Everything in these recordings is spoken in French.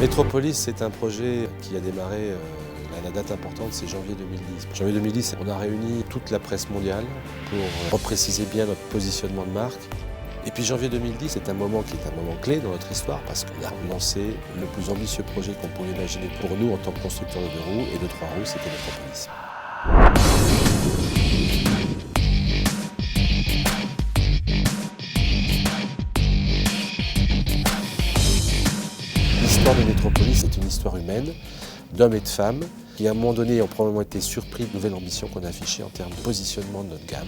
Métropolis, c'est un projet qui a démarré, la date importante, c'est janvier 2010. Janvier 2010, on a réuni toute la presse mondiale pour repréciser bien notre positionnement de marque. Et puis janvier 2010, c'est un moment qui est un moment clé dans notre histoire parce qu'on a lancé le plus ambitieux projet qu'on pouvait imaginer pour nous en tant que constructeur de deux roues et de trois roues, c'était Métropolis. L'histoire de Métropolis, c'est une histoire humaine, d'hommes et de femmes, qui à un moment donné ont probablement été surpris de nouvelles ambitions qu'on a affichées en termes de positionnement de notre gamme.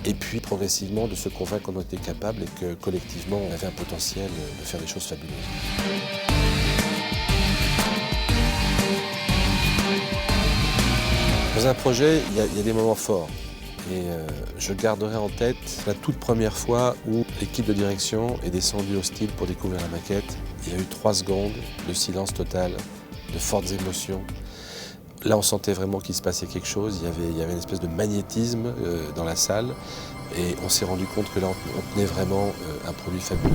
Et puis progressivement de se convaincre qu'on était capable et que collectivement on avait un potentiel de faire des choses fabuleuses. Dans un projet, il y a des moments forts. Et je garderai en tête la toute première fois où l'équipe de direction est descendue au style pour découvrir la maquette. Il y a eu 3 secondes de silence total, de fortes émotions. Là, on sentait vraiment qu'il se passait quelque chose. Il y avait une espèce de magnétisme dans la salle. Et on s'est rendu compte que là, on tenait vraiment un produit fabuleux.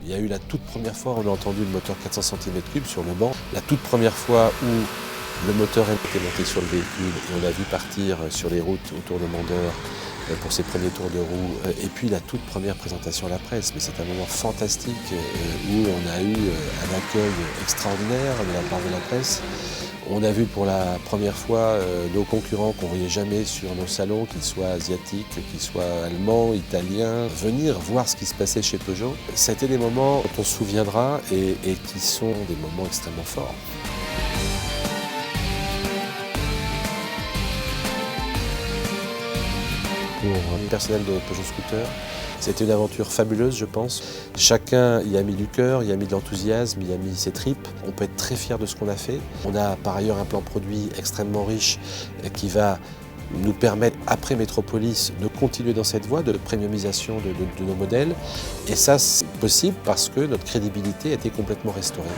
Il y a eu la toute première fois où on a entendu le moteur 400 cm3 sur le banc. La toute première fois où le moteur a été monté sur le véhicule et on l'a vu partir sur les routes autour de Mondeur pour ses premiers tours de roue. Et puis la toute première présentation à la presse. Mais c'est un moment fantastique où on a eu un accueil extraordinaire de la part de la presse. On a vu pour la première fois nos concurrents qu'on ne voyait jamais sur nos salons, qu'ils soient asiatiques, qu'ils soient allemands, italiens, venir voir ce qui se passait chez Peugeot. Ça a été des moments dont on se souviendra et qui sont des moments extrêmement forts. Pour le personnel de Peugeot Scooter, c'était une aventure fabuleuse, je pense. Chacun y a mis du cœur, y a mis de l'enthousiasme, y a mis ses tripes. On peut être très fier de ce qu'on a fait. On a par ailleurs un plan produit extrêmement riche qui va nous permettre, après Métropolis, de continuer dans cette voie de premiumisation de nos modèles. Et ça, c'est possible parce que notre crédibilité a été complètement restaurée.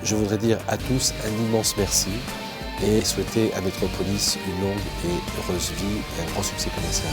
Je voudrais dire à tous un immense merci et souhaiter à Métropolis une longue et heureuse vie et un grand succès commercial.